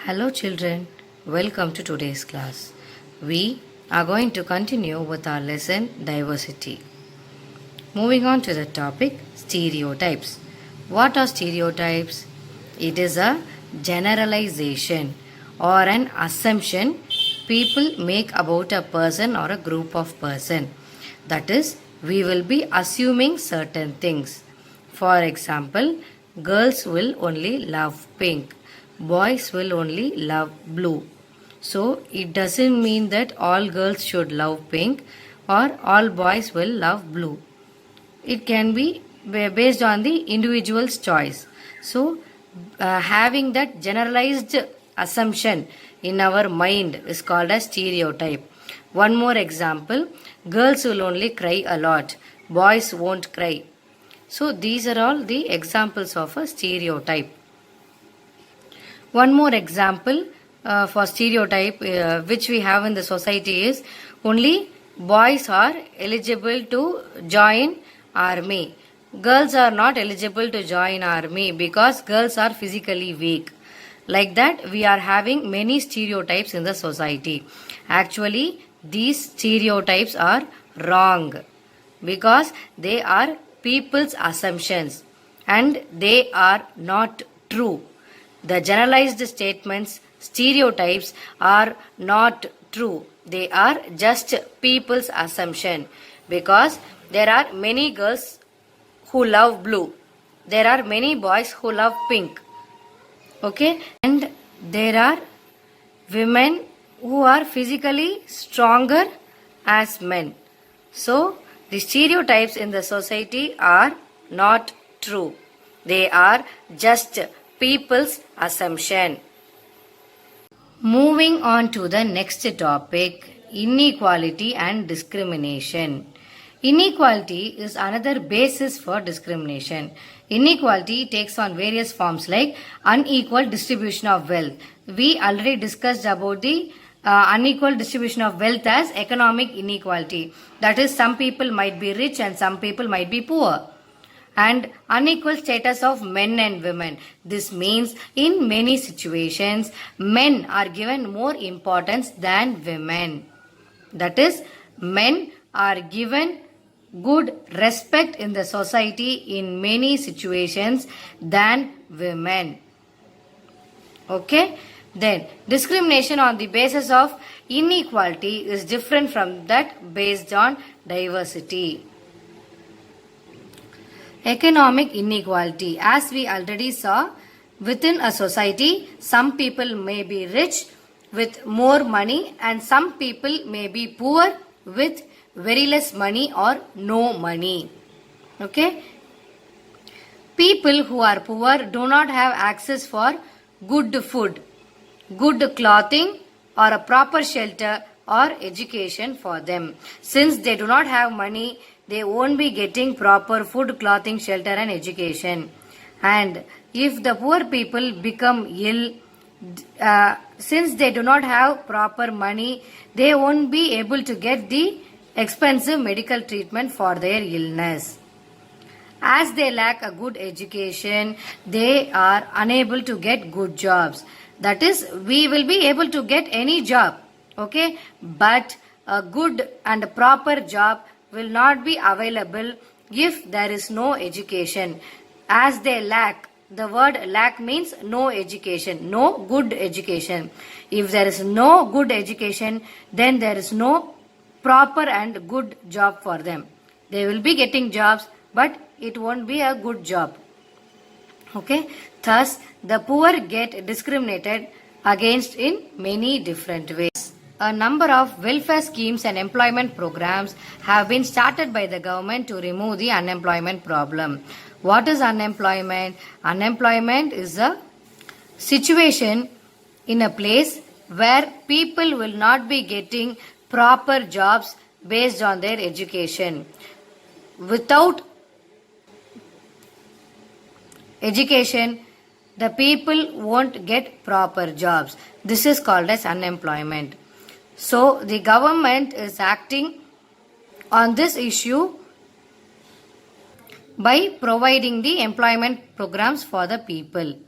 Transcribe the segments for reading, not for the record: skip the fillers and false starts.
Hello children, welcome to today's class. We are going to continue with our lesson diversity. Moving on to the topic stereotypes. What are stereotypes? It is a generalization or an assumption people make about a person or a group of person. That is, we will be assuming certain things. For example, girls will only love pink, boys will only love blue. So it doesn't mean that all girls should love pink or all boys will love blue. It can be based on the individual's choice. So having that generalized assumption in our mind is called a stereotype. One more example, girls will only cry a lot, boys won't cry. So these are all the examples of a stereotype. One more example for stereotype which we have in the society is only boys are eligible to join army. Girls are not eligible to join army because girls are physically weak. Like that, we are having many stereotypes in the society. Actually, these stereotypes are wrong because they are people's assumptions and they are not true. The generalized statements, stereotypes are not true. They are just people's assumption because there are many girls who love blue. There are many boys who love pink. Okay, and there are women who are physically stronger as men. So the stereotypes in the society are not true. They are just people's assumption. Moving on to the next topic, inequality and discrimination. Inequality is another basis for discrimination. Inequality takes on various forms like unequal distribution of wealth. We already discussed about the unequal distribution of wealth as economic inequality. That is, some people might be rich and some people might be poor. And unequal status of men and women. This means in many situations, men are given more importance than women. That is, men are given good respect in the society in many situations than women. Okay? Then, discrimination on the basis of inequality is different from that based on diversity. Economic inequality. As we already saw, within a society, some people may be rich with more money and some people may be poor with very less money or no money. Okay? People who are poor do not have access for good food, good clothing or a proper shelter or education for them. Since they do not have money, they won't be getting proper food, clothing, shelter and education. And if the poor people become ill, since they do not have proper money, they won't be able to get the expensive medical treatment for their illness. As they lack a good education, they are unable to get good jobs. That is, we will be able to get any job, okay? But a good and proper job will not be available if there is no education. As they lack, the word lack means no education, no good education. If there is no good education, then there is no proper and good job for them. They will be getting jobs, but it won't be a good job. Okay? Thus, the poor get discriminated against in many different ways. A number of welfare schemes and employment programs have been started by the government to remove the unemployment problem. What is unemployment? Unemployment is a situation in a place where people will not be getting proper jobs based on their education. Without education, the people won't get proper jobs. This is called as unemployment. So the government is acting on this issue by providing the employment programs for the people.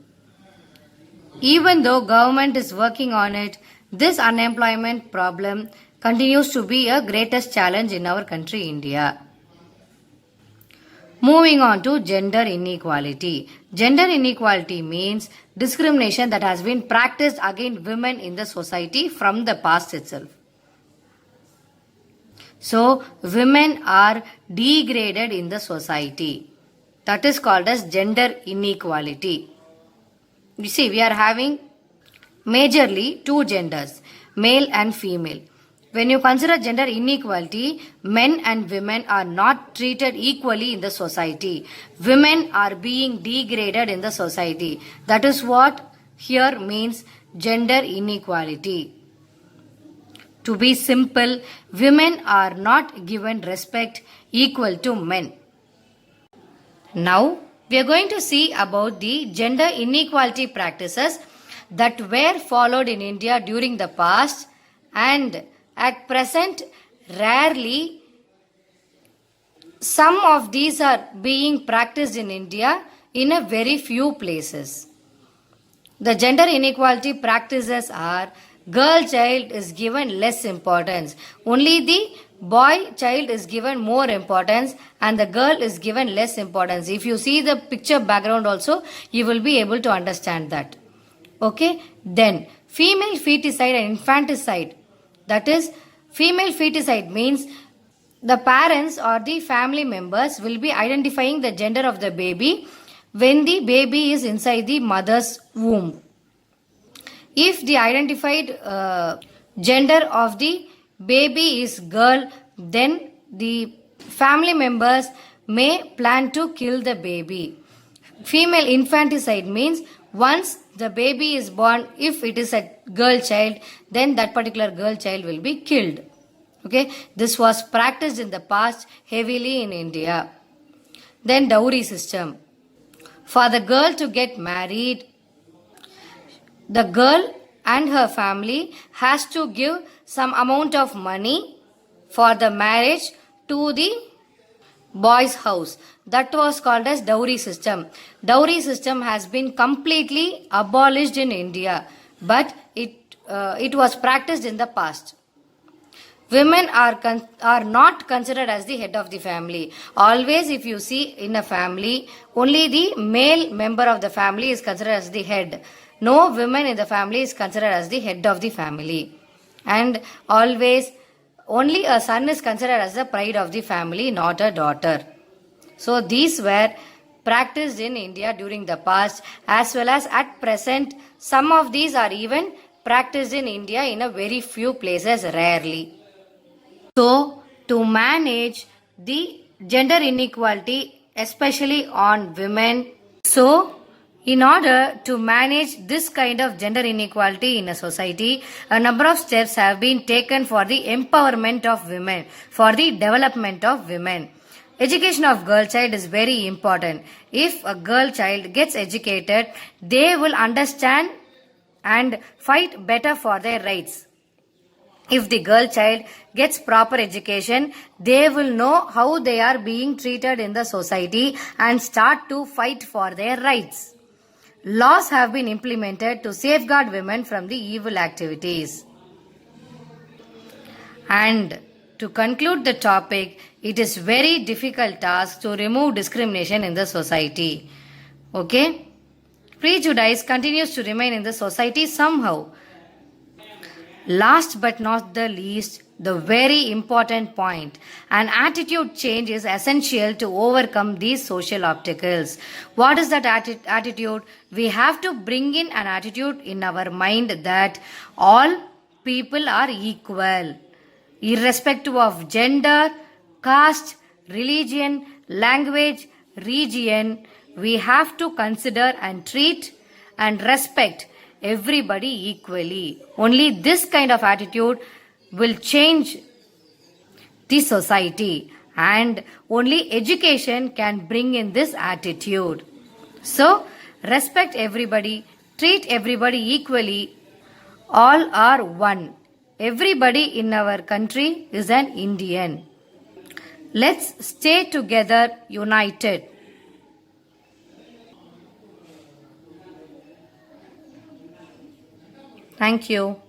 Even though government is working on it, this unemployment problem continues to be a greatest challenge in our country, India. Moving on to gender inequality. Gender inequality means discrimination that has been practiced against women in the society from the past itself. So, women are degraded in the society. That is called as gender inequality. You see, we are having majorly two genders, male and female. When you consider gender inequality, men and women are not treated equally in the society. Women are being degraded in the society. That is what here means gender inequality. To be simple, women are not given respect equal to men. Now, we are going to see about the gender inequality practices that were followed in India during the past and at present rarely some of these are being practiced in India in a very few places. The gender inequality practices are girl child is given less importance. Only the boy child is given more importance and the girl is given less importance. If you see the picture background also, you will be able to understand that. Okay, then female feticide and infanticide. That is, female feticide means the parents or the family members will be identifying the gender of the baby when the baby is inside the mother's womb. If the identified gender of the baby is girl, then the family members may plan to kill the baby. Female infanticide means once the baby is born, if it is a girl child, then that particular girl child will be killed. Okay, this was practiced in the past heavily in India. Then dowry system. For the girl to get married, the girl and her family has to give some amount of money for the marriage to the boy's house. That was called as dowry system. Dowry system has been completely abolished in India, but it was practiced in the past. Women are not considered as the head of the family. Always if you see in a family, only the male member of the family is considered as the head. No woman in the family is considered as the head of the family. And always only a son is considered as the pride of the family, not a daughter. So these were practiced in India during the past as well as at present. Some of these are even practiced in India in a very few places, rarely. So, to manage the gender inequality, especially on women, in order to manage this kind of gender inequality in a society, a number of steps have been taken for the empowerment of women, for the development of women. Education of girl child is very important. If a girl child gets educated, they will understand and fight better for their rights. If the girl child gets proper education, they will know how they are being treated in the society and start to fight for their rights. Laws have been implemented to safeguard women from the evil activities. And to conclude the topic, it is very difficult task to remove discrimination in the society. Okay? Prejudice continues to remain in the society somehow. Last but not the least, the very important point, an attitude change is essential to overcome these social obstacles. What is that attitude? We have to bring in an attitude in our mind that all people are equal, irrespective of gender, caste, religion, language, region. We have to consider and treat and respect everybody equally. Only this kind of attitude will change the society, and only education can bring in this attitude. So, respect everybody, treat everybody equally. All are one. Everybody in our country is an Indian. Let's stay together, united. Thank you.